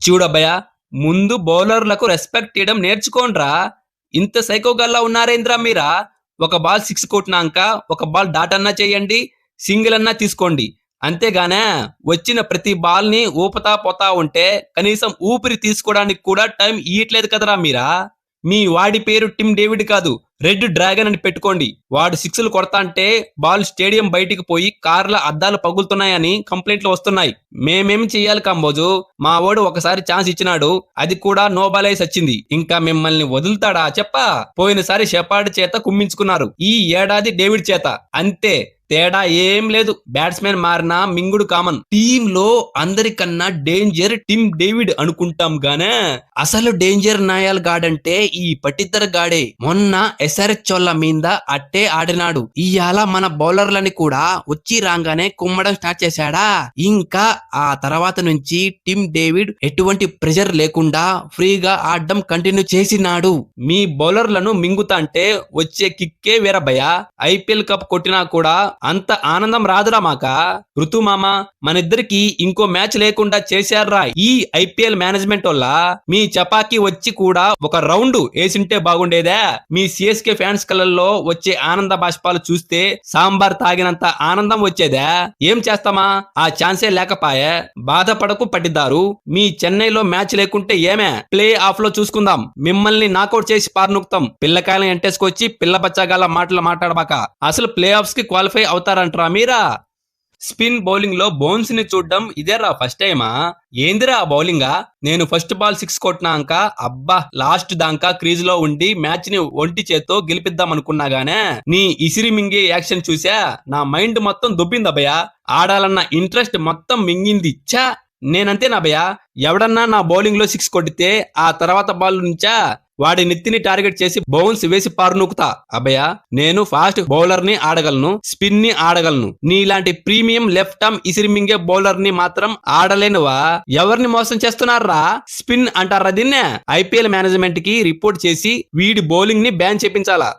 చూడబ్బయ్య, ముందు బౌలర్లకు రెస్పెక్ట్ ఇయ్యడం నేర్చుకోండ్రా. ఇంత సైకోగల్లా ఉన్నారేంద్రా మీరా? ఒక బాల్ సిక్స్ కొట్టినాక ఒక బాల్ డాట్ అన్నా చేయండి, సింగిల్ అన్నా తీసుకోండి. అంతేగానే వచ్చిన ప్రతి బాల్ ని ఊపతా పోతా ఉంటే కనీసం ఊపిరి తీసుకోవడానికి కూడా టైం ఇయ్యట్లేదు కదరా మీరా. మీ వాడి పేరు టిమ్ డేవిడ్ కాదు, రెడ్ డ్రాగన్ అని పెట్టుకోండి. వాడు సిక్స్లు కొడతాంటే బాల్ స్టేడియం బయటికి పోయి కార్ల అద్దాలు పగులుతున్నాయని కంప్లైంట్లు వస్తున్నాయి. మేమేం చెయ్యాలి కంబోజు? మా వాడు ఒకసారి ఛాన్స్ ఇచ్చినాడు, అది కూడా నో బాల్ అయి సచ్చింది. ఇంకా మిమ్మల్ని వదులుతాడా చెప్పా? పోయినసారి షెపార్డ్ చేత కుమ్మించుకున్నారు, ఈ ఏడాది డేవిడ్ చేత. అంతే, తేడా ఏం లేదు. బ్యాట్స్మెన్ మారినా మింగుడు కామన్. టీమ్ లో అందరికన్నా డేంజర్ టిమ్ డేవిడ్ అనుకుంటాం గానే అసలు డేంజర్ నాయాల్ గాడంటే ఈ పట్టిద్దర్ గాడే. మొన్న ఎస్ఆర్హెచ్ చోళ్ళ మీద అట్టే ఆడినాడు. ఇయాల మన బౌలర్లని కూడా వచ్చి రాగానే కుమ్మడం స్టార్ట్ చేశాడా. ఇంకా ఆ తర్వాత నుంచి టిమ్ డేవిడ్ ఎటువంటి ప్రెషర్ లేకుండా ఫ్రీగా ఆడడం కంటిన్యూ చేసినాడు. మీ బౌలర్లను మింగుతాంటే వచ్చే కిక్కే వేరబ్బయ్య. ఐపీఎల్ కప్ కొట్టినా కూడా అంత ఆనందం రాదురా మాక. ఋతుమామ, మనిద్దరికి ఇంకో మ్యాచ్ లేకుండా చేశారా ఈ ఐపీఎల్ మేనేజ్మెంట్ వల్ల. మీ చపాకీ వచ్చి కూడా ఒక రౌండ్ వేసింటే బాగుండేదే. మీ సిఎస్కే ఫ్యాన్స్ కళ్ళల్లో వచ్చే ఆనంద బాష్పాలు చూస్తే సాంబార్ తాగినంత ఆనందం వచ్చేదే. ఏం చేస్తామా, ఆ ఛాన్సే లేకపాయే. బాధపడకు పట్టిద్దారు. మీ చెన్నైలో మ్యాచ్ లేకుంటే ఏమే, ప్లే ఆఫ్ లో చూసుకుందాం. మిమ్మల్ని నాకౌట్ చేసి పార్నుకుతాం. పిల్లకాయలను ఎంటేసుకొచ్చి పిల్ల బచ్చగాల మాటలు మాట్లాడబాక. అసలు ప్లే ఆఫ్స్ కి క్వాలిఫై అవుతారంటరా మీరా? స్పిన్ బౌలింగ్ లో బౌన్స్ ని చూడడం ఇదేరా ఫస్ట్ టైమా? ఏందిరా ఆ బౌలింగా? నేను ఫస్ట్ బాల్ సిక్స్ కొట్టినాక అబ్బా లాస్ట్ దాకా క్రీజ్ లో ఉండి మ్యాచ్ ని ఒంటి చేత్తో గెలిపిద్దాం అనుకున్నాగానే నీ ఇసిరి మింగే యాక్షన్ చూసా నా మైండ్ మొత్తం దుబ్బిందబ్బయ్య. ఆడాలన్న ఇంట్రెస్ట్ మొత్తం మింగింది. ఛా, నేనంతేనా భయ్యా? ఎవడన్నా నా బౌలింగ్ లో సిక్స్ కొడితే ఆ తర్వాత బాల్ నుంచా వాడి నెత్తిని టార్గెట్ చేసి బౌన్స్ వేసి పారునూకుతా. అబ్బయ్య, నేను ఫాస్ట్ బౌలర్ ని ఆడగలను, స్పిన్ ని ఆడగలను. నీలాంటి ప్రీమియం లెఫ్ట్ ఆర్మ్ ఇసిరిమింగే బౌలర్ ని మాత్రం ఆడలేనువా? ఎవరిని మోసం చేస్తున్నారా? స్పిన్ అంటారా దీన్నే? ఐపీఎల్ మేనేజ్మెంట్ కి రిపోర్ట్ చేసి వీడి బౌలింగ్ ని బ్యాన్ చేపించాలా.